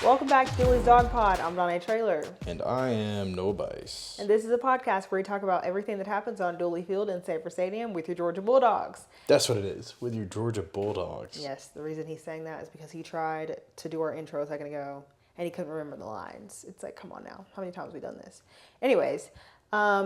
Welcome back to Dooley's Dog Pod. I'm Donna Trailer. And I am No Bice. And this is a podcast where we talk about everything that happens on Dooley Field and Sabre Stadium with your Georgia Bulldogs. That's what it is, with your Georgia Bulldogs. Yes, the reason he's saying that is because he tried to do our intro a second ago and he couldn't remember the lines. It's like, come on now. How many times have we done this? Anyways,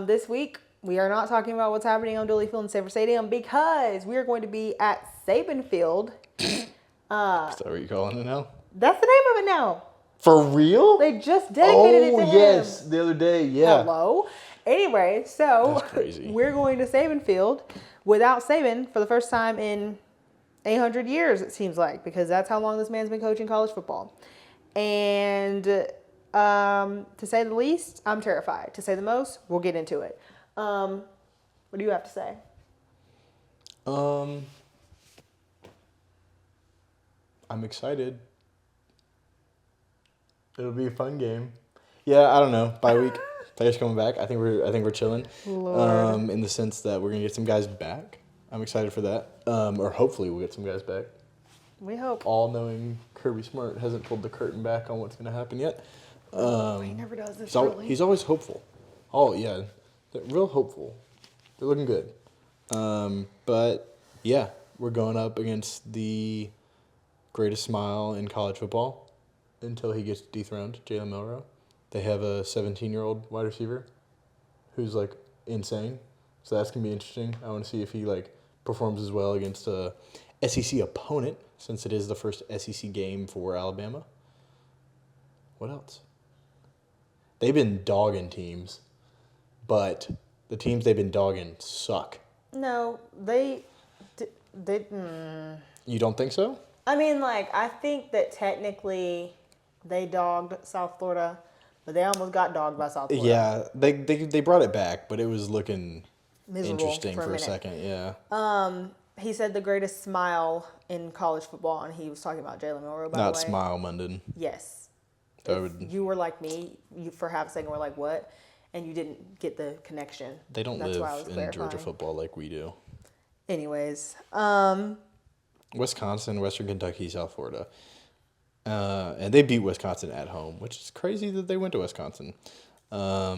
this week we are not talking about what's happening on Dooley Field and Sabre Stadium because we are going to be at Saban Field. Is that what you're calling it now? That's the name of it now. For real? They just dedicated it to him. Oh, yes. The other day, yeah. Hello. Anyway, so That's crazy. We're going to Saban Field without Saban for the first time in 800 years, it seems like, because that's how long this man's been coaching college football. And to say the least, I'm terrified. To say the most, we'll get into it. What do you have to say? I'm excited. It'll be a fun game. Yeah, I don't know. Bye week. Players coming back. I think we're chilling. Lord. In the sense that we're gonna get some guys back. I'm excited for that. Or hopefully we'll get some guys back. We hope. All knowing Kirby Smart hasn't pulled the curtain back on what's gonna happen yet. He never does this. Really. He's always hopeful. Oh yeah, they're real hopeful. They're looking good. But yeah, we're going up against the greatest smile in college football until he gets dethroned, Jalen Milroe. They have a 17-year-old wide receiver who's like insane. So that's gonna be interesting. I want to see if he like performs as well against a SEC opponent, since it is the first SEC game for Alabama. What else? They've been dogging teams, but the teams they've been dogging suck. No, they. You don't think so? I mean, like, I think that technically they dogged South Florida, but they almost got dogged by South Florida. Yeah, they brought it back, but it was looking Miserable interesting for a minute. second. Yeah. He said the greatest smile in college football, and he was talking about Jalen Milroe, by Not the way. Smile Munden. Yes. That If would. you were like me, you for half a second were like, what? And you didn't get the connection. They don't That's why I live was in Georgia clarifying. football like we do. Anyways, Wisconsin, Western Kentucky, South Florida. And they beat Wisconsin at home, which is crazy that they went to Wisconsin. Yeah,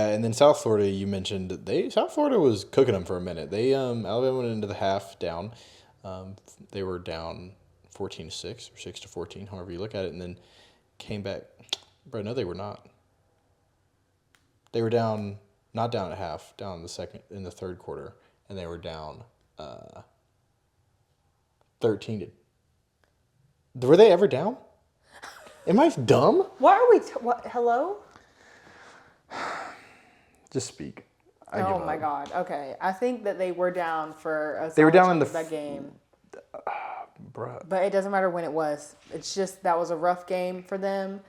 and then South Florida, you mentioned South Florida was cooking them for a minute. Alabama went into the half down. They were down 14-6 or 6-14, however you look at it, and then came back. Bro, no, they were not. They were down, not down at half, down in the third quarter, and they were down 13 to. Were they ever down? Am I dumb? why are we... hello? Just speak. Oh, my God. Okay. I think that they were down for a They were solid down in chunk the of that game. Bruh. But it doesn't matter when it was. It's just that was a rough game for them.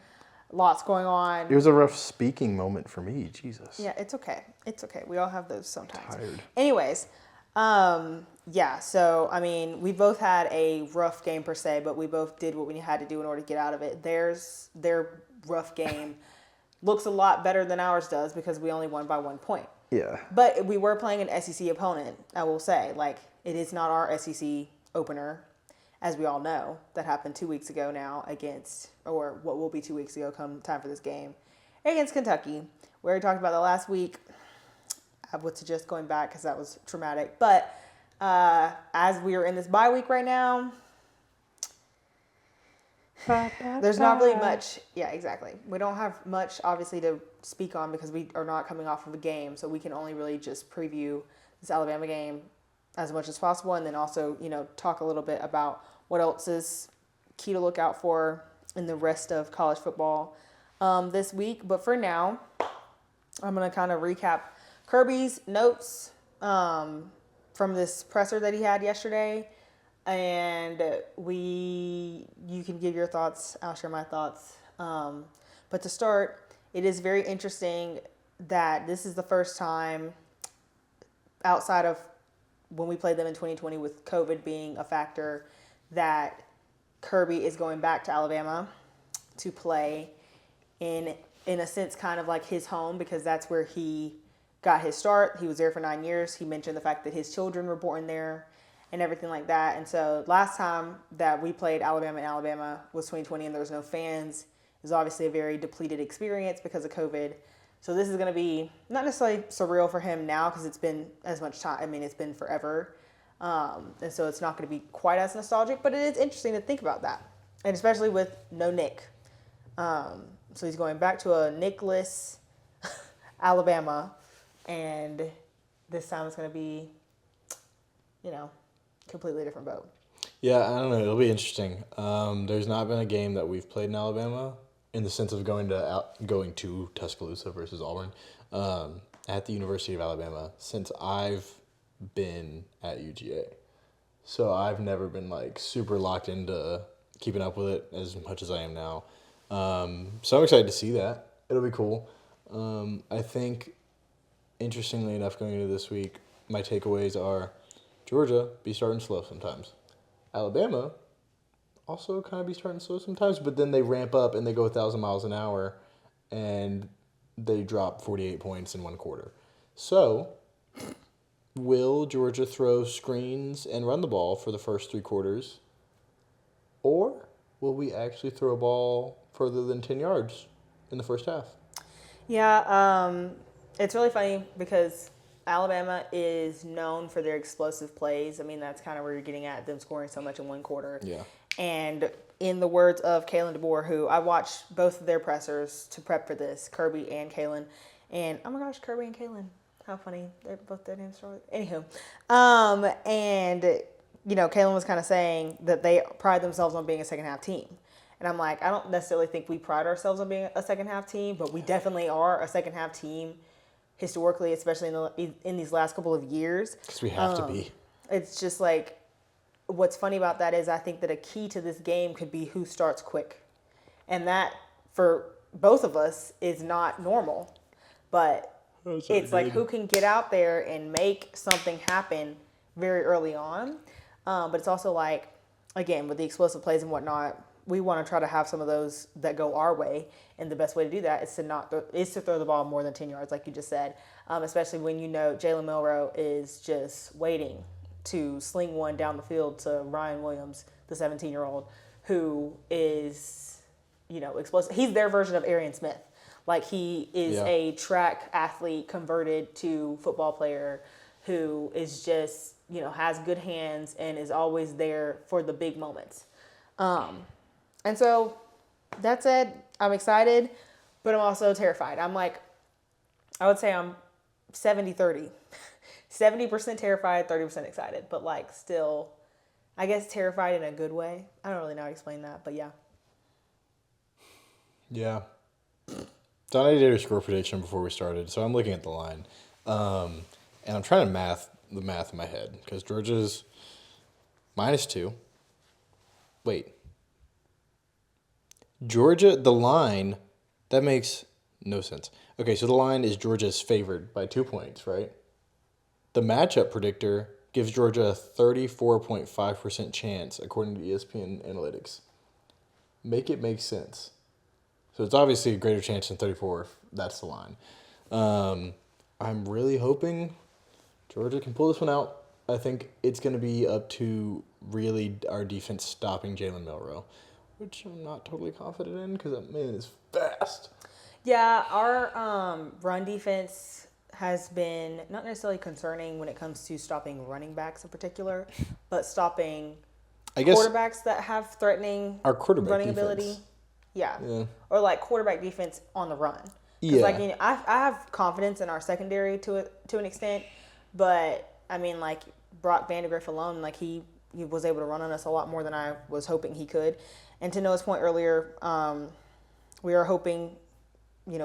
Lots going on. It was a rough speaking moment for me. Jesus. Yeah, it's okay. It's okay. We all have those sometimes. Tired. Anyways, yeah, so, I mean, we both had a rough game per se, but we both did what we had to do in order to get out of it. Their rough game looks a lot better than ours does because we only won by 1 point. Yeah. But we were playing an SEC opponent, I will say. Like, it is not our SEC opener, as we all know. That happened 2 weeks ago now or what will be 2 weeks ago come time for this game, against Kentucky. We already talked about that last week. I would suggest going back because that was traumatic. But as we are in this bye week right now, there's not really much. Yeah, exactly. We don't have much, obviously, to speak on because we are not coming off of a game. So we can only really just preview this Alabama game as much as possible. And then also, talk a little bit about what else is key to look out for in the rest of college football this week. But for now, I'm going to kind of recap Kirby's notes from this presser that he had yesterday. And you can give your thoughts. I'll share my thoughts. But to start, it is very interesting that this is the first time outside of when we played them in 2020 with COVID being a factor that Kirby is going back to Alabama to play in a sense kind of like his home because that's where he got his start. He was there for 9 years. He mentioned the fact that his children were born there and everything like that. And so last time that we played Alabama in Alabama was 2020, and there was no fans. It was obviously a very depleted experience because of COVID. So this is going to be not necessarily surreal for him now because it's been as much time. I mean, it's been forever. And so it's not going to be quite as nostalgic, but it is interesting to think about that. And especially with no Nick. So he's going back to a Nickless Alabama. And this time it's going to be, completely different boat. Yeah, I don't know. It'll be interesting. There's not been a game that we've played in Alabama in the sense of going to Tuscaloosa versus Auburn at the University of Alabama since I've been at UGA. So I've never been like super locked into keeping up with it as much as I am now. So I'm excited to see that. It'll be cool. I think, interestingly enough, going into this week, my takeaways are Georgia be starting slow sometimes. Alabama also kind of be starting slow sometimes, but then they ramp up and they go 1,000 miles an hour and they drop 48 points in one quarter. So, will Georgia throw screens and run the ball for the first 3 quarters? Or will we actually throw a ball further than 10 yards in the first half? Yeah, it's really funny because Alabama is known for their explosive plays. I mean, that's kind of where you're getting at, them scoring so much in one quarter. Yeah. And in the words of Kalen DeBoer, who I watched both of their pressers to prep for this, Kirby and Kalen. And, oh my gosh, Kirby and Kalen. How funny. They're both their names started. Anywho. Kalen was kind of saying that they pride themselves on being a second half team. And I'm like, I don't necessarily think we pride ourselves on being a second half team, but we definitely are a second half team historically, especially in these last couple of years. Because we have to be. It's just like, what's funny about that is I think that a key to this game could be who starts quick. And that, for both of us, is not normal. But it's like who can get out there and make something happen very early on. But it's also like, again, with the explosive plays and whatnot, we want to try to have some of those that go our way. And the best way to do that is to throw the ball more than 10 yards, like you just said. Especially when Jalen Milroe is just waiting to sling one down the field to Ryan Williams, the 17-year-old, who is, explosive. He's their version of Arian Smith. Like, he is a track athlete converted to football player who is just, has good hands and is always there for the big moments. And so, that said, I'm excited, but I'm also terrified. I would say I'm 70-30. 70% terrified, 30% excited, but still, I guess terrified in a good way. I don't really know how to explain that, but yeah. Yeah. Donnie did a score prediction before we started, so I'm looking at the line. And I'm trying to the math in my head, because Georgia's -2. Wait. Georgia, the line, that makes no sense. Okay, so the line is Georgia's favored by 2 points, right? The matchup predictor gives Georgia a 34.5% chance, according to ESPN Analytics. Make it make sense. So it's obviously a greater chance than 34 if that's the line. I'm really hoping Georgia can pull this one out. I think it's going to be up to really our defense stopping Jalen Milroe, which I'm not totally confident in because that man is fast. Yeah, our run defense has been not necessarily concerning when it comes to stopping running backs in particular, but stopping quarterbacks that have threatening our quarterback running defense. ability. Yeah. Or quarterback defense on the run. Yeah. I have confidence in our secondary to an extent, but I mean Brock Vandegrift alone, he was able to run on us a lot more than I was hoping he could. And to Noah's point earlier, we are hoping,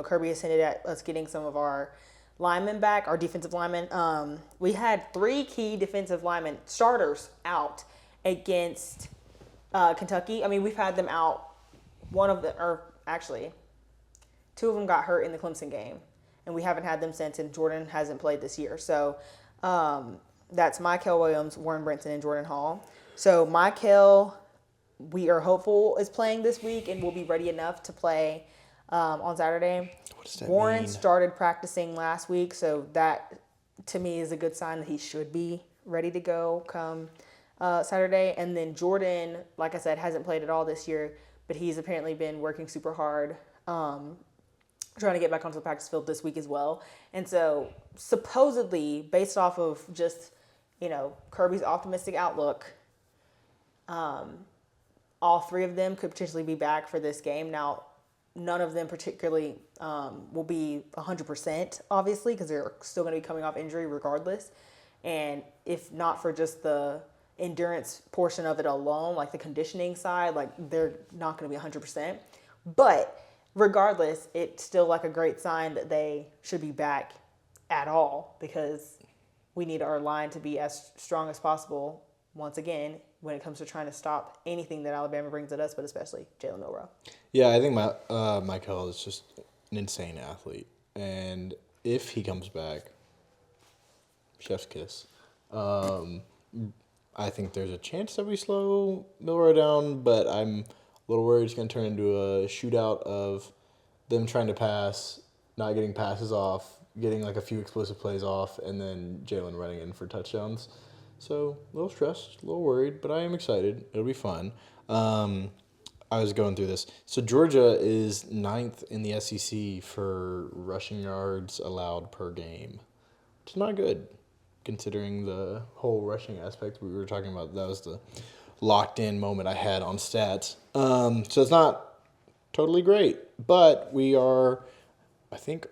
Kirby has hinted at us getting some of our linemen back, our defensive linemen. We had 3 key defensive linemen starters out against Kentucky. I mean, we've had them out. One of them, or actually, 2 of them got hurt in the Clemson game, and we haven't had them since, and Jordan hasn't played this year. So that's Mykel Williams, Warren Brinson, and Jordan Hall. So Mykel, we are hopeful, is playing this week and will be ready enough to play on Saturday. What does that Warren mean? started practicing last week, so that, to me, is a good sign that he should be ready to go come Saturday. And then Jordan, like I said, hasn't played at all this year, but he's apparently been working super hard, trying to get back onto the practice field this week as well. And so supposedly, based off of just, Kirby's optimistic outlook, all three of them could potentially be back for this game. Now, none of them particularly will be 100%, obviously, because they're still going to be coming off injury regardless. And if not for just the endurance portion of it alone, like the conditioning side, like they're not going to be 100%. But regardless, it's still like a great sign that they should be back at all, because we need our line to be as strong as possible once again when it comes to trying to stop anything that Alabama brings at us, but especially Jalen Milroe. Yeah, I think Michael is just an insane athlete. And if he comes back, chef's kiss. I think there's a chance that we slow Milroe down, but I'm a little worried it's going to turn into a shootout of them trying to pass, not getting passes off, getting like a few explosive plays off, and then Jalen running in for touchdowns. So a little stressed, a little worried, but I am excited. It'll be fun. I was going through this. So Georgia is 9th in the SEC for rushing yards allowed per game. It's not good, considering the whole rushing aspect we were talking about. That was the locked-in moment I had on stats. So it's not totally great, but we are, I think,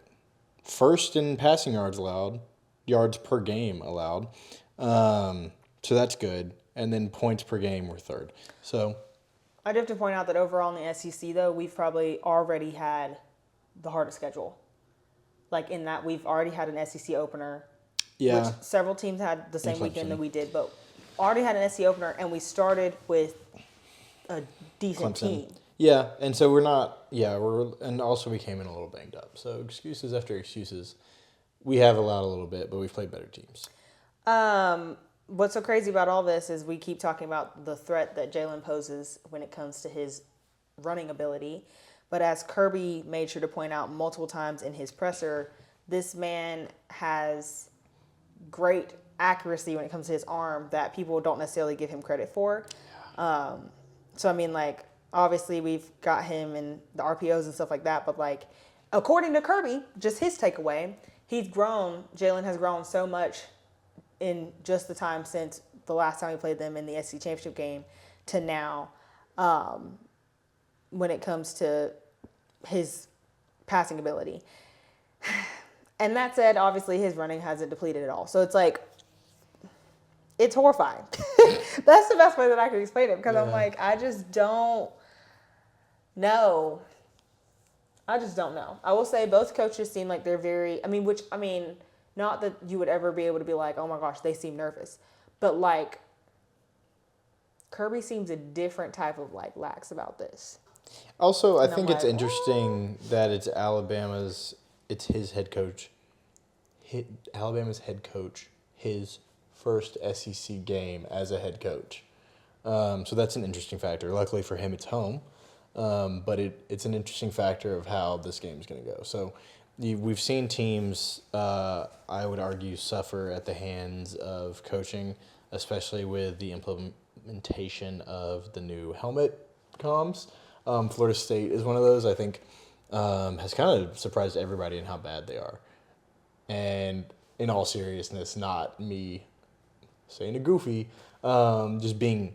first in passing yards allowed, yards per game allowed. So that's good. And then points per game, we're third. So I do have to point out that overall in the SEC, though, we've probably already had the hardest schedule. Like in that we've already had an SEC opener, which several teams had the same weekend that we did, but already had an SEC opener, and we started with a decent team. Yeah, and so we're not, and also we came in a little banged up. So excuses after excuses. We have allowed a little bit, but we've played better teams. What's so crazy about all this is we keep talking about the threat that Jalen poses when it comes to his running ability. But as Kirby made sure to point out multiple times in his presser, this man has great accuracy when it comes to his arm that people don't necessarily give him credit for. So, I mean, like, obviously we've got him in the RPOs and stuff like that. But, like, according to Kirby, just his takeaway, Jalen has grown so much in just the time since the last time we played them in the SEC championship game to now, when it comes to his passing ability. And that said, obviously his running hasn't depleted at all. So it's like, it's horrifying. That's the best way that I can explain it, because I'm like, I just don't know. I will say both coaches seem like they're very, not that you would ever be able to be like, oh my gosh, they seem nervous. But like, Kirby seems a different type of like lax about this. Also, I think it's interesting that it's his head coach, Alabama's head coach, his first SEC game as a head coach. So that's an interesting factor. Luckily for him, it's home. But it's an interesting factor of how this game is going to go. So we've seen teams, I would argue, suffer at the hands of coaching, especially with the implementation of the new helmet comms. Florida State is one of those, I think, has kind of surprised everybody in how bad they are. And in all seriousness, not me saying a goofy, just being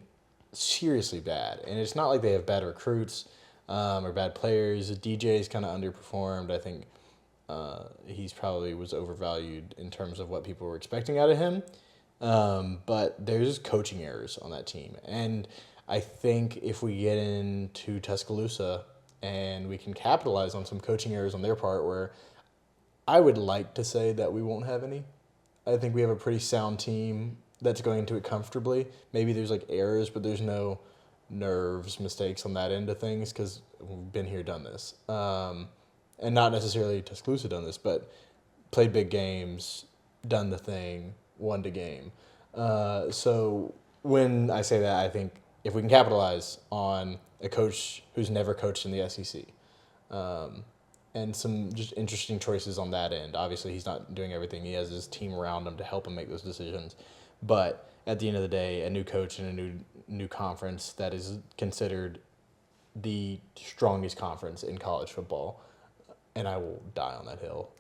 seriously bad. And it's not like they have bad recruits or bad players. DJ's kind of underperformed. I think he's probably was overvalued in terms of what people were expecting out of him. But there's coaching errors on that team. And I think if we get into Tuscaloosa and we can capitalize on some coaching errors on their part, where I would like to say that we won't have any. I think we have a pretty sound team that's going into it comfortably. Maybe there's like errors, but there's no nerves, mistakes on that end of things, because we've been here, done this. And not necessarily Tuscaloosa done this, but played big games, done the thing, won the game. So when I say that, I think if we can capitalize on a coach who's never coached in the SEC, and some just interesting choices on that end. Obviously, he's not doing everything. He has his team around him to help him make those decisions. But at the end of the day, a new coach in a new conference that is considered the strongest conference in college football, and I will die on that hill.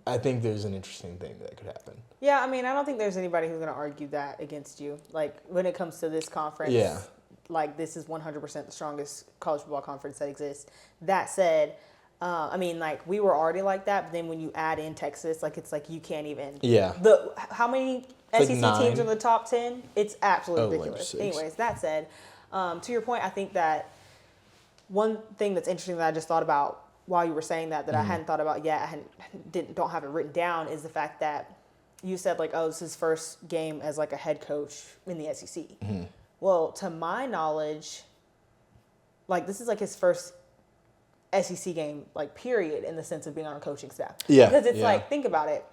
I think there's an interesting thing that could happen. Yeah, I mean, I don't think there's anybody who's going to argue that against you. Like, when it comes to this conference, like, this is 100% the strongest college football conference that exists. That said, I mean, like, we were already like that, but then when you add in Texas, like, it's like you can't even. Yeah. How many It's SEC like teams are in the top 10? It's absolutely like ridiculous. 6. Anyways, that said, to your point, I think that one thing that's interesting that I just thought about while you were saying that I hadn't thought about yet, don't have it written down, is the fact that you said, like, oh, this is his first game as, like, a head coach in the SEC. Mm-hmm. Well, to my knowledge, like, this is, like, his first SEC game, like, period, in the sense of being on a coaching staff. Yeah. Because it's like, think about it.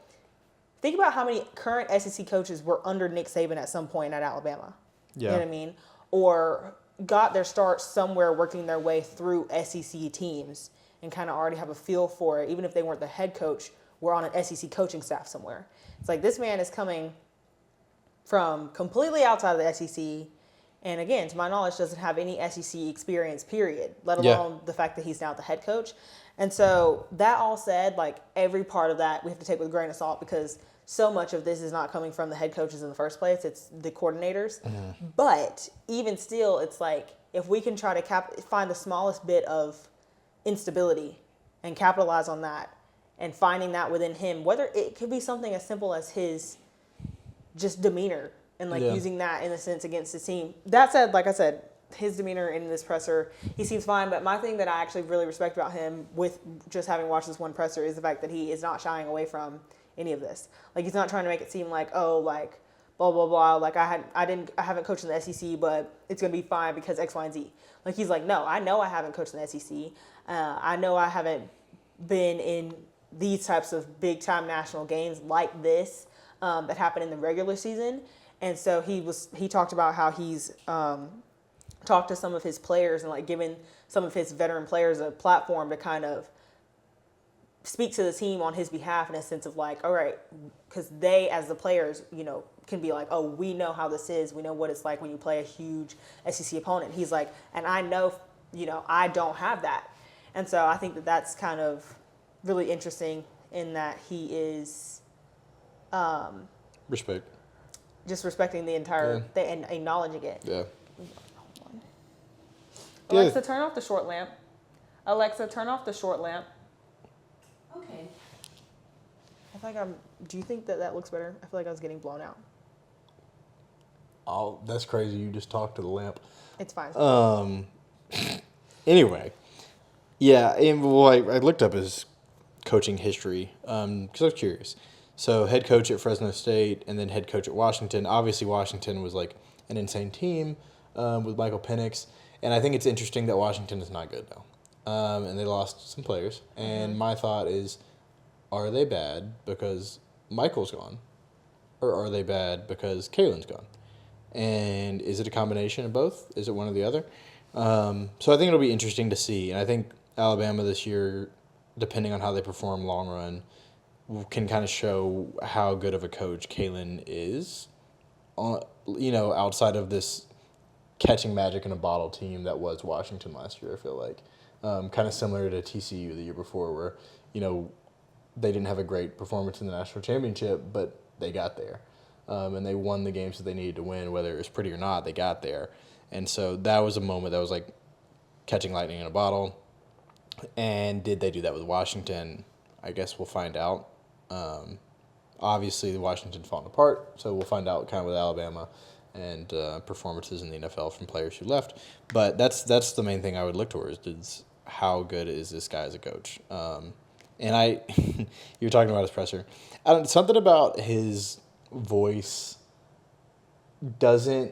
Think about how many current SEC coaches were under Nick Saban at some point at Alabama. Yeah. You know what I mean? Or got their start somewhere working their way through SEC teams and kind of already have a feel for it, even if they weren't the head coach, were on an SEC coaching staff somewhere. It's like, this man is coming from completely outside of the SEC, and again, to my knowledge, doesn't have any SEC experience, period, let alone the fact that he's now the head coach. And so, that all said, like, every part of that we have to take with a grain of salt, because so much of this is not coming from the head coaches in the first place. It's the coordinators. Mm-hmm. But even still, it's like, if we can try to find the smallest bit of instability and capitalize on that, and finding that within him, whether it could be something as simple as his just demeanor and, like, using that in a sense against his team. That said, like I said, his demeanor in this presser, he seems fine. But my thing that I actually really respect about him, with just having watched this one presser, is the fact that he is not shying away from any of this. Like, he's not trying to make it seem like, oh, like, blah, blah, blah. Like, I haven't coached in the SEC, but it's going to be fine because X, Y, and Z. Like, he's like, no, I know I haven't coached in the SEC. I know I haven't been in these types of big-time national games like this that happen in the regular season. And so he talked about how he's talked to some of his players and, like, given some of his veteran players a platform to kind of speak to the team on his behalf, in a sense of, like, all right, because they, as the players, you know, can be like, oh, we know how this is. We know what it's like when you play a huge SEC opponent. He's like, and I know, you know, I don't have that. And so I think that that's kind of really interesting, in that he is Respect. Just respecting the entire thing and acknowledging it. Yeah. Alexa, turn off the short lamp. Alexa, turn off the short lamp. Okay. Do you think that looks better? I feel like I was getting blown out. Oh, that's crazy. You just talked to the lamp. It's fine. Anyway. Yeah, and well, I looked up his coaching history because I was curious. So, head coach at Fresno State and then head coach at Washington. Obviously, Washington was, like, an insane team with Michael Penix. And I think it's interesting that Washington is not good now. And they lost some players. And my thought is, are they bad because Michael's gone? Or are they bad because Kalen's gone? And is it a combination of both? Is it one or the other? So I think it'll be interesting to see. And I think Alabama this year, depending on how they perform long run, can kind of show how good of a coach Kalen is, you know, outside of this catching magic in a bottle team that was Washington last year, I feel like. Kind of similar to TCU the year before, where, you know, they didn't have a great performance in the national championship, but they got there. And they won the games that they needed to win, whether it was pretty or not, they got there. And so that was a moment that was like catching lightning in a bottle. And did they do that with Washington? I guess we'll find out. Obviously, Washington's falling apart, so we'll find out kind of with Alabama and performances in the NFL from players who left. But that's the main thing I would look towards, is how good is this guy as a coach? And you were talking about his presser. Something about his voice doesn't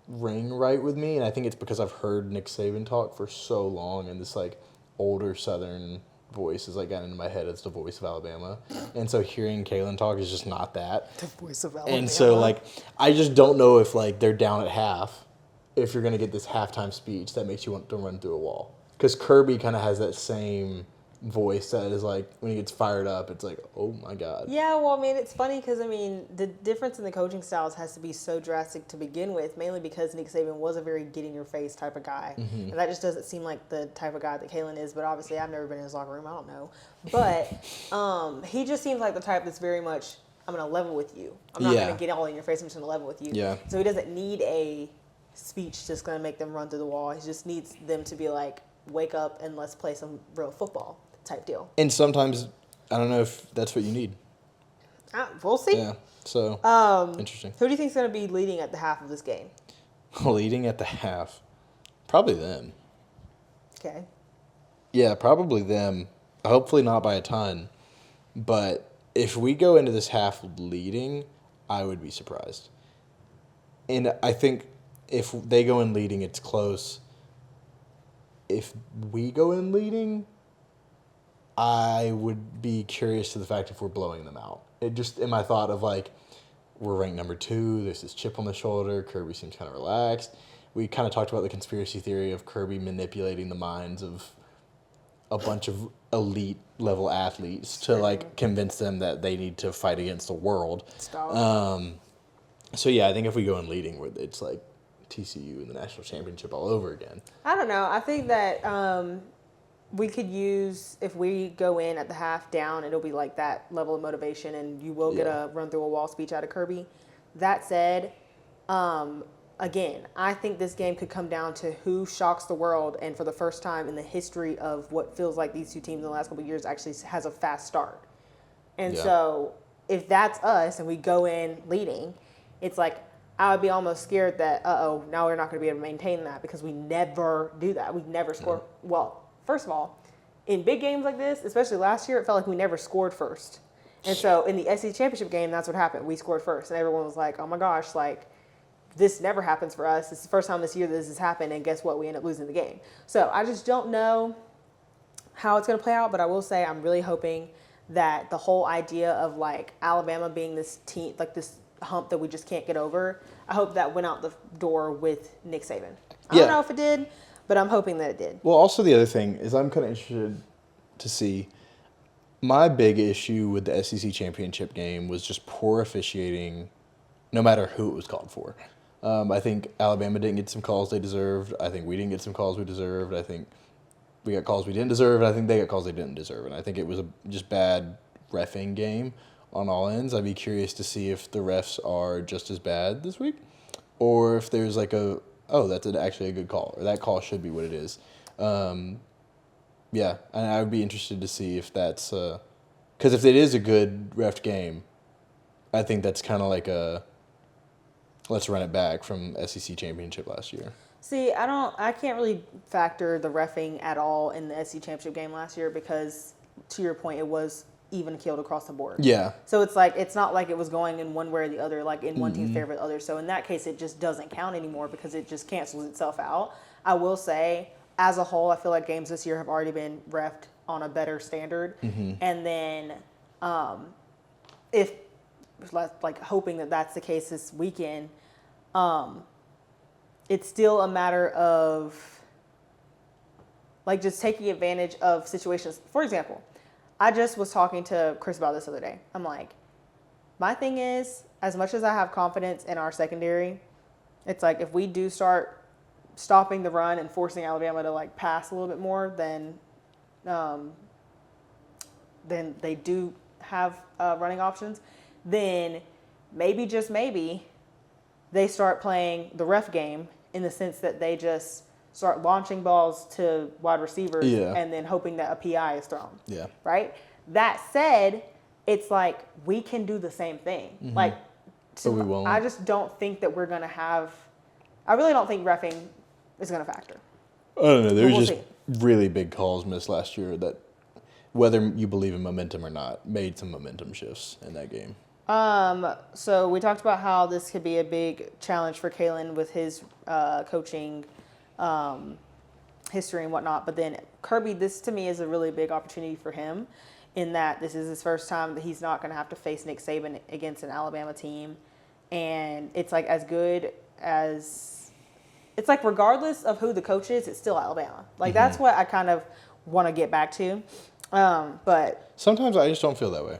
ring right with me, and I think it's because I've heard Nick Saban talk for so long, and this, like, older Southern voice has, like, gotten into my head as the voice of Alabama. And so hearing Kalen talk is just not that. The voice of Alabama. And so, like, I just don't know if, like, they're down at half, if you're going to get this halftime speech that makes you want to run through a wall. Because Kirby kind of has that same voice that is like, when he gets fired up, it's like, oh my God. Yeah, well, I mean, it's funny because, I mean, the difference in the coaching styles has to be so drastic to begin with, mainly because Nick Saban was a very get-in-your-face type of guy. And that just doesn't seem like the type of guy that Kalen is, but obviously I've never been in his locker room. I don't know. But he just seems like the type that's very much, I'm going to level with you. I'm not going to get all in your face. I'm just going to level with you. Yeah. So he doesn't need a speech just going to make them run through the wall. He just needs them to be like, wake up and let's play some real football type deal. And sometimes, I don't know if that's what you need. We'll see. Yeah. So, interesting. Who do you think is going to be leading at the half of this game? Leading at the half. Probably them. Okay. Yeah, probably them. Hopefully not by a ton. But if we go into this half leading, I would be surprised. And I think if they go in leading, it's close. If we go in leading, I would be curious to the fact if we're blowing them out. It just, in my thought of like, we're ranked number 2, there's this chip on the shoulder, Kirby seems kind of relaxed. We kind of talked about the conspiracy theory of Kirby manipulating the minds of a bunch of elite level athletes to like convince them that they need to fight against the world. So yeah, I think if we go in leading, it's like TCU in the national championship all over again. I don't know. I think that we could use, if we go in at the half down, it'll be like that level of motivation, and you will get a run through a wall speech out of Kirby. That said, again, I think this game could come down to who shocks the world, and for the first time in the history of what feels like these two teams in the last couple of years actually has a fast start. And so if that's us and we go in leading, it's like, I would be almost scared that, now we're not going to be able to maintain that because we never do that. We never score. Well, first of all, in big games like this, especially last year, it felt like we never scored first. And so in the SEC championship game, that's what happened. We scored first. And everyone was like, oh my gosh, like, this never happens for us. It's the first time this year this has happened. And guess what? We end up losing the game. So I just don't know how it's going to play out. But I will say I'm really hoping that the whole idea of, like, Alabama being this team, like this hump that we just can't get over, I hope that went out the door with Nick Saban. I don't know if it did, but I'm hoping that it did. Well, also the other thing is I'm kind of interested to see, my big issue with the SEC championship game was just poor officiating no matter who it was called for. I think Alabama didn't get some calls they deserved. I think we didn't get some calls we deserved. I think we got calls we didn't deserve, and I think they got calls they didn't deserve. And I think it was a just bad reffing game on all ends. I'd be curious to see if the refs are just as bad this week, or if there's like that's actually a good call, or that call should be what it is. Yeah, and I would be interested to see if that's because if it is a good ref game, I think that's kind of like a let's run it back from SEC championship last year. See, I can't really factor the reffing at all in the SEC championship game last year because, to your point, it was even killed across the board. Yeah. So it's like, it's not like it was going in one way or the other, like in one team's favor or the other. So in that case, it just doesn't count anymore because it just cancels itself out. I will say, as a whole, I feel like games this year have already been reffed on a better standard. And then if, like, hoping that that's the case this weekend, it's still a matter of, like, just taking advantage of situations. For example, I just was talking to Chris about this the other day. I'm like, my thing is, as much as I have confidence in our secondary, it's like if we do start stopping the run and forcing Alabama to, like, pass a little bit more, then they do have running options, then maybe, just maybe, they start playing the ref game in the sense that they just start launching balls to wide receivers and then hoping that a PI is thrown. Yeah. Right? That said, it's like we can do the same thing. Like, but we won't. I just don't think that we're going to have – I really don't think reffing is going to factor. I don't know. There was just really big calls missed last year that, whether you believe in momentum or not, made some momentum shifts in that game. So we talked about how this could be a big challenge for Kalen with his coaching history and whatnot. But then Kirby, this to me is a really big opportunity for him in that this is his first time that he's not going to have to face Nick Saban against an Alabama team. And it's like as good as – it's like regardless of who the coach is, it's still Alabama. Like that's what I kind of want to get back to. But Sometimes I just don't feel that way.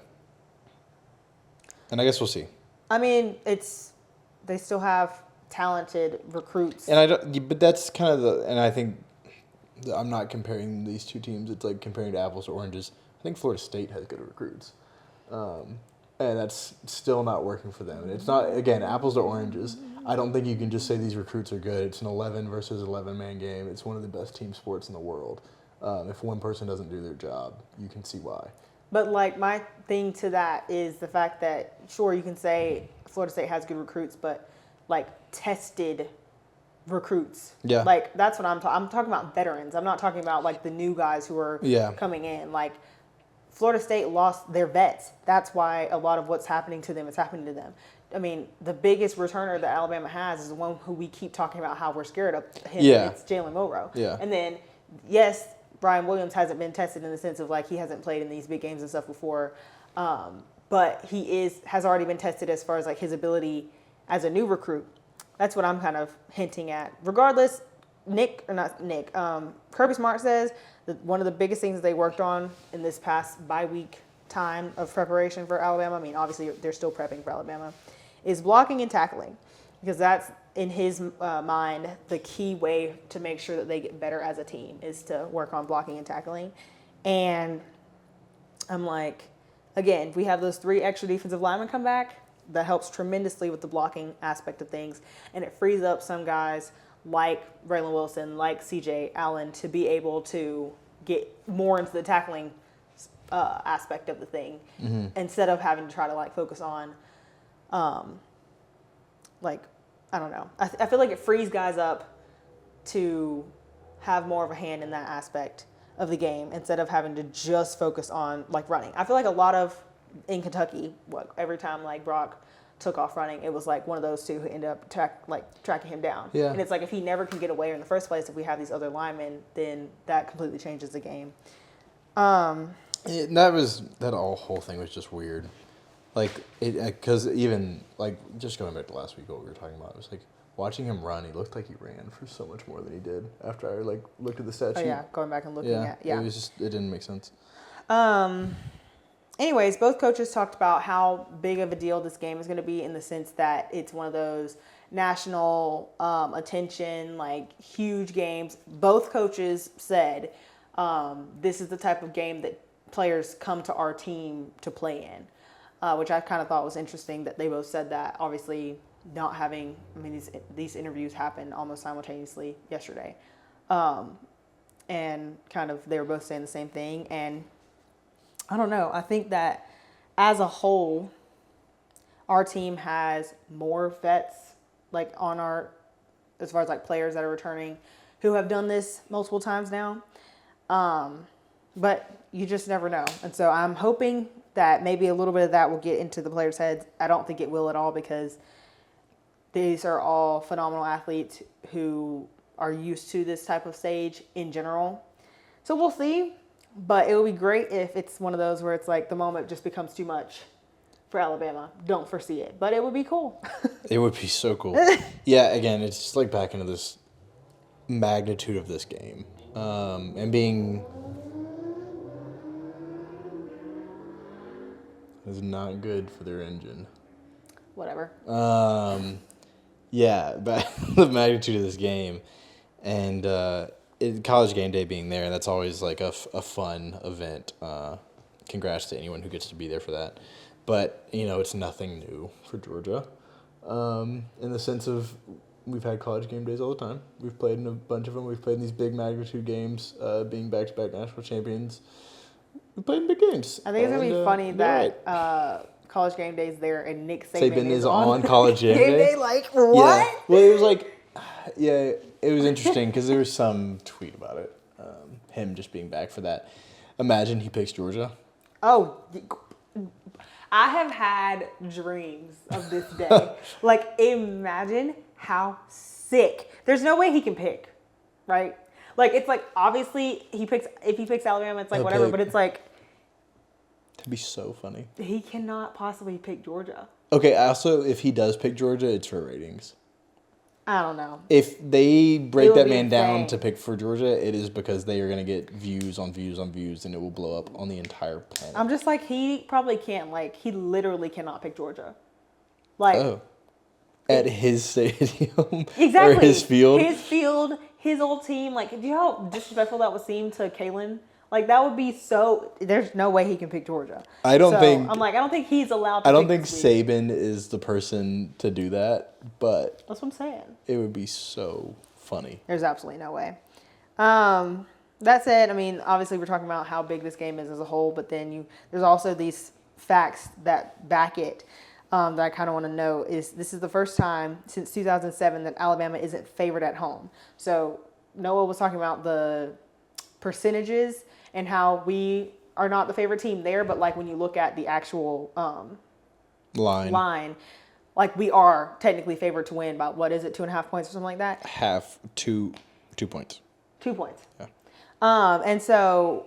And I guess we'll see. I mean, they still have talented recruits. And I don't, but that's kind of and I think I'm not comparing these two teams. It's like comparing to apples to oranges. I think Florida State has good recruits. And that's still not working for them. And it's not, again, apples to oranges. I don't think you can just say these recruits are good. It's an 11 versus 11 man game. It's one of the best team sports in the world. If one person doesn't do their job, you can see why. But like my thing to that is the fact that sure you can say Florida State has good recruits, but like tested recruits. Yeah. Like that's what I'm talking about veterans. I'm not talking about like the new guys who are coming in. Like Florida State lost their vets. That's why a lot of what's happening to them is happening to them. I mean, the biggest returner that Alabama has is the one who we keep talking about how we're scared of him. Yeah. It's Jalen Milroe. Yeah. And then, yes, Brian Williams hasn't been tested in the sense of like he hasn't played in these big games and stuff before, but he has already been tested as far as like his ability as a new recruit. That's what I'm kind of hinting at. Regardless, Kirby Smart says that one of the biggest things that they worked on in this past bye-week time of preparation for Alabama, I mean, obviously they're still prepping for Alabama, is blocking and tackling. Because that's, in his mind, the key way to make sure that they get better as a team is to work on blocking and tackling. And I'm like, again, we have those 3 extra defensive linemen come back. That helps tremendously with the blocking aspect of things. And it frees up some guys like Braylon Wilson, like C.J. Allen, to be able to get more into the tackling aspect of the thing instead of having to try to like focus on like, I don't know. I feel like it frees guys up to have more of a hand in that aspect of the game instead of having to just focus on like running. I feel like a lot of in Kentucky, every time like Brock took off running, it was like one of those two who ended up tracking him down. Yeah. And it's like if he never can get away in the first place, if we have these other linemen, then that completely changes the game. That whole thing was just weird. Like, because even, like, just going back to last week, what we were talking about, it was like, watching him run, he looked like he ran for so much more than he did after I, like, looked at the stat sheet. Oh, yeah, going back and looking at, it was just, it didn't make sense. Anyways, both coaches talked about how big of a deal this game is going to be in the sense that it's one of those national attention, like, huge games. Both coaches said this is the type of game that players come to our team to play in. Which I kind of thought was interesting that they both said that. Obviously, not having, I mean, these interviews happened almost simultaneously yesterday. And kind of, they were both saying the same thing. And I don't know, I think that as a whole, our team has more vets, like as far as like players that are returning, who have done this multiple times now. But you just never know. And so I'm hoping that maybe a little bit of that will get into the players' heads. I don't think it will at all because these are all phenomenal athletes who are used to this type of stage in general. So we'll see. But it will be great if it's one of those where it's like the moment just becomes too much for Alabama. Don't foresee it. But it would be cool. It would be so cool. Yeah, again, it's just like back into this magnitude of this game. And being... is not good for their engine. Whatever. Yeah, but the magnitude of this game and college game day being there, that's always like a fun event. Congrats to anyone who gets to be there for that. But, it's nothing new for Georgia in the sense of we've had college game days all the time. We've played in a bunch of them. We've played in these big magnitude games, being back-to-back national champions. We played in big games. I think it's going to be funny that college game day is there and Nick Saban is on college game day. Like, what? Yeah. Well, it was like, it was interesting because there was some tweet about it. Him just being back for that. Imagine he picks Georgia. Oh, I have had dreams of this day. Like, imagine how sick. There's no way he can pick, right? Like, it's like, obviously, if he picks Alabama, it's like, whatever, but it's like... That'd be so funny. He cannot possibly pick Georgia. Okay, also, if he does pick Georgia, it's for ratings. I don't know. If they break It would that be man down insane. to pick for Georgia, it is because they are going to get views on views on views, and it will blow up on the entire planet. I'm just like, he probably can't, like, he literally cannot pick Georgia. Like, Oh. At his stadium? exactly. Or his field? His field, his old team. Like, do you know how disrespectful that would seem to Kalen? Like, that would be so, there's no way he can pick Georgia. I don't think- I'm like, I don't think he's allowed to I don't pick think this week. Saban is the person to do that, but That's what I'm saying. it would be so funny. There's absolutely no way. That said, I mean, obviously we're talking about how big this game is as a whole, but then there's also these facts that back it that I kind of want to know. Is this is the first time since 2007 that Alabama isn't favored at home. So Noah was talking about the percentages and how we are not the favorite team there, but like when you look at the actual line, like we are technically favored to win by, what is it, 2.5 points or something like that? Half, 2 points. 2 points. Yeah. And so,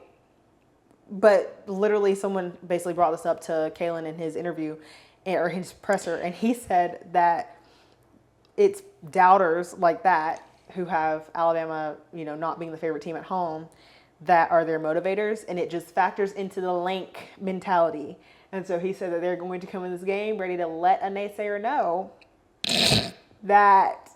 but literally someone basically brought this up to Kalen in his interview or his presser, and he said that it's doubters like that who have Alabama, not being the favorite team at home that are their motivators, and it just factors into the Lank mentality. And so he said that they're going to come in this game ready to let a naysayer know that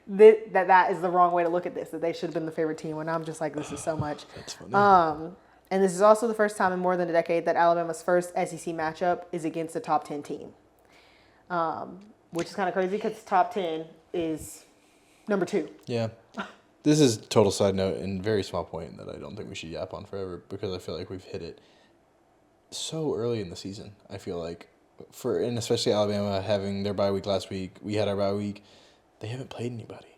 that is the wrong way to look at this, that they should have been the favorite team, when I'm just like, this is so much. That's funny. And this is also the first time in more than a decade that Alabama's first SEC matchup is against a top 10 team, which is kind of crazy because top 10 is number 2. Yeah. This is total side note and very small point that I don't think we should yap on forever, because I feel like we've hit it so early in the season. I feel like and especially Alabama having their bye week last week, we had our bye week. They haven't played anybody.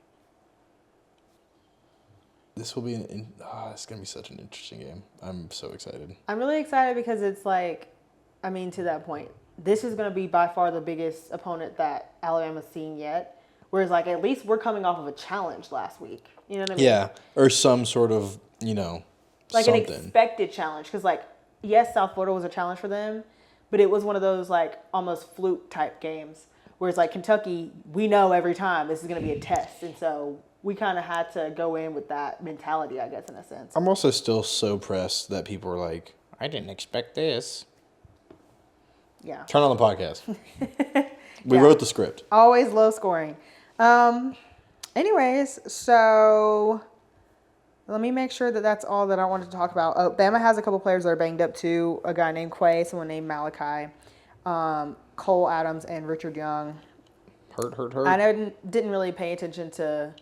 This will be it's going to be such an interesting game. I'm so excited. I'm really excited because it's like, I mean, to that point, this is going to be by far the biggest opponent that Alabama's seen yet. Whereas, like, at least we're coming off of a challenge last week. You know what I mean? Yeah, or some sort of, like something. an expected challenge. Because, like, yes, South Florida was a challenge for them, but it was one of those, like, almost fluke type games. Whereas, like, Kentucky, we know every time this is going to be a test. And so we kind of had to go in with that mentality, I guess, in a sense. I'm also still so pressed that people are like, I didn't expect this. Yeah. Turn on the podcast. We Yeah. wrote the script. Always low scoring. Anyways, so let me make sure that that's all that I wanted to talk about. Oh, Bama has a couple players that are banged up too. A guy named Quay, someone named Malachi, Cole Adams, and Richard Young. Hurt. I didn't really pay attention to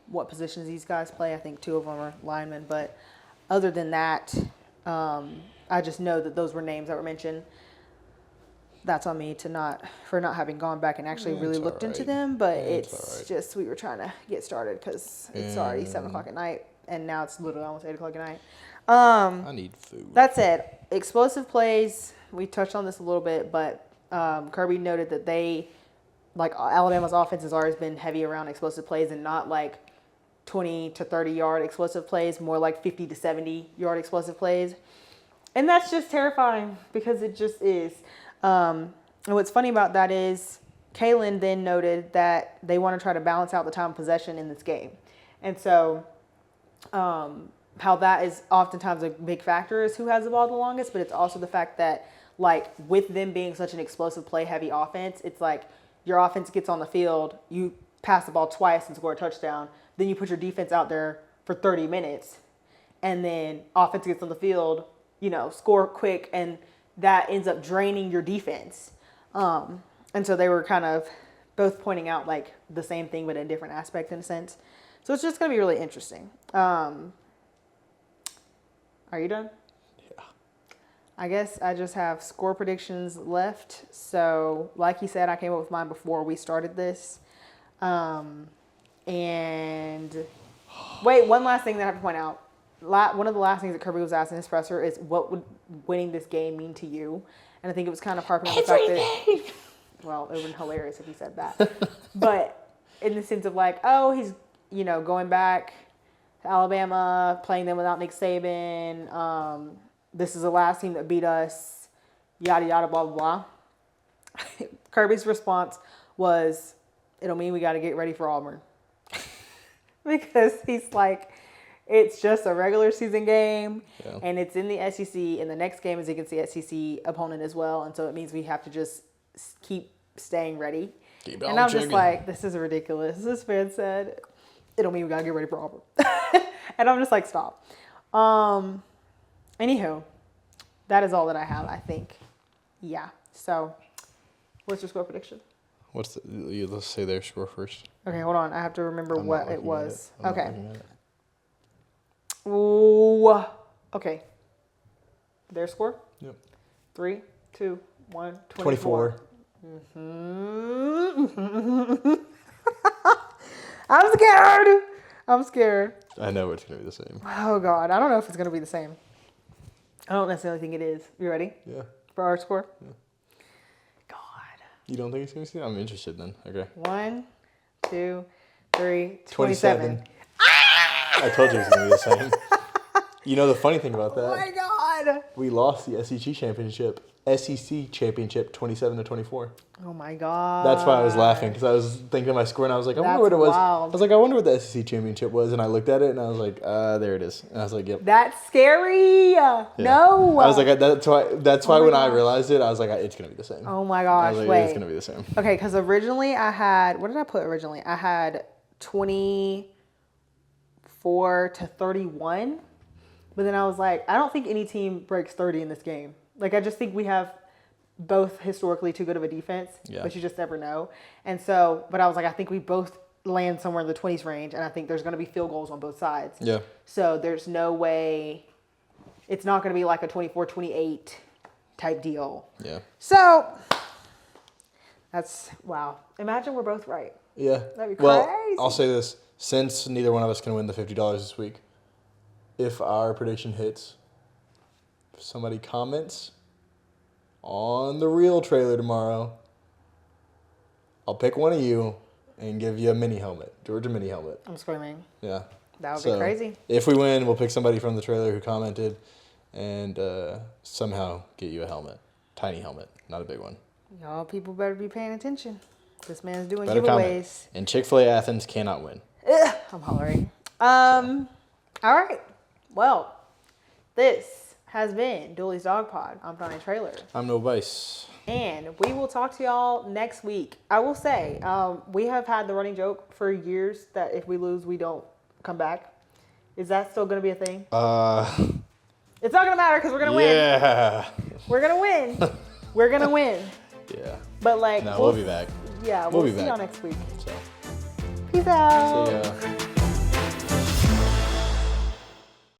what positions these guys play. I think 2 of them are linemen. But other than that, I just know that those were names that were mentioned. That's on me for not having gone back and actually really looked into them. But it's just, we were trying to get started because it's already 7 o'clock at night. And now it's literally almost 8 o'clock at night. I need food. That said, explosive plays, we touched on this a little bit, but Kirby noted that Alabama's offense has always been heavy around explosive plays and not like 20 to 30 yard explosive plays, more like 50 to 70 yard explosive plays. And that's just terrifying because it just is. And what's funny about that is Kalen then noted that they want to try to balance out the time of possession in this game. And so how that is oftentimes a big factor is who has the ball the longest, but it's also the fact that, like, with them being such an explosive play heavy offense, it's like your offense gets on the field, you pass the ball twice and score a touchdown, then you put your defense out there for 30 minutes, and then offense gets on the field, score quick, and that ends up draining your defense. And so they were kind of both pointing out like the same thing but in a different aspect in a sense. So it's just going to be really interesting. Are you done? Yeah. I guess I just have score predictions left. So like you said, I came up with mine before we started this. And wait, one last thing that I have to point out. One of the last things that Kirby was asked in his presser is, what would winning this game mean to you? And I think it was kind of harping on the fact that, well, it would have been hilarious if he said that. But in the sense of like, oh, he's, going back to Alabama, playing them without Nick Saban. This is the last team that beat us, yada, yada, blah, blah, blah. Kirby's response was, it'll mean we got to get ready for Auburn. Because he's like, it's just a regular season game, and it's in the SEC, and the next game is against the SEC opponent as well, and so it means we have to just keep staying ready. And I'm just like, this is ridiculous. This man said, it'll mean we got to get ready for Auburn. And I'm just like, stop. Anywho, that is all that I have, I think. Yeah. So, what's your score prediction? Let's say their score first. Okay, hold on. I have to remember what it was. Okay. Ooh. Okay. Their score? Yep. 3, 2, 1, 24. I'm scared. I know it's going to be the same. Oh, God. I don't know if it's going to be the same. I don't necessarily think it is. You ready? Yeah. For our score? Yeah. God. You don't think it's going to be the same? I'm interested then. Okay. 1, 2, 3, 27. I told you it was going to be the same. You know the funny thing about that? Oh, my God. We lost the SEC championship 27-24. Oh, my God. That's why I was laughing, because I was thinking of my score, and I was like, I wonder what it was. Wild. I was like, I wonder what the SEC championship was, and I looked at it, and I was like, there it is. And I was like, yep. That's scary. Yeah. No. I was like, that's why when I realized it, I was like, it's going to be the same. Oh, my gosh. I was like, wait. It's going to be the same. Okay, because originally I had, what did I put originally? I had 24-31. But then I was like, I don't think any team breaks 30 in this game. Like, I just think we have both historically too good of a defense, but you just never know. And so, but I was like, I think we both land somewhere in the 20s range, and I think there's going to be field goals on both sides. Yeah. So there's no way, it's not going to be like a 24-28 type deal. Yeah. So, that's, wow. Imagine we're both right. Yeah. That'd be well, crazy. I'll say this. Since neither one of us can win the $50 this week, if our prediction hits, if somebody comments on the real trailer tomorrow, I'll pick one of you and give you a mini helmet, Georgia mini helmet. I'm screaming. Yeah. That would be crazy. If we win, we'll pick somebody from the trailer who commented and somehow get you a helmet. Tiny helmet, not a big one. Y'all people better be paying attention. This man's doing Better giveaways. comment. And Chick-fil-A Athens cannot win. Ugh, I'm hollering. All right. Well, this has been Dooley's Dog Pod. I'm Donnie Trailer. I'm No Vice. And we will talk to y'all next week. I will say, we have had the running joke for years that if we lose, we don't come back. Is that still going to be a thing? It's not going to matter because we're going to win. Yeah. We're going to win. We're going to win. Yeah. But like, No, we'll be back. Yeah, we'll be see back. y'all next week. So. Peace out. See ya.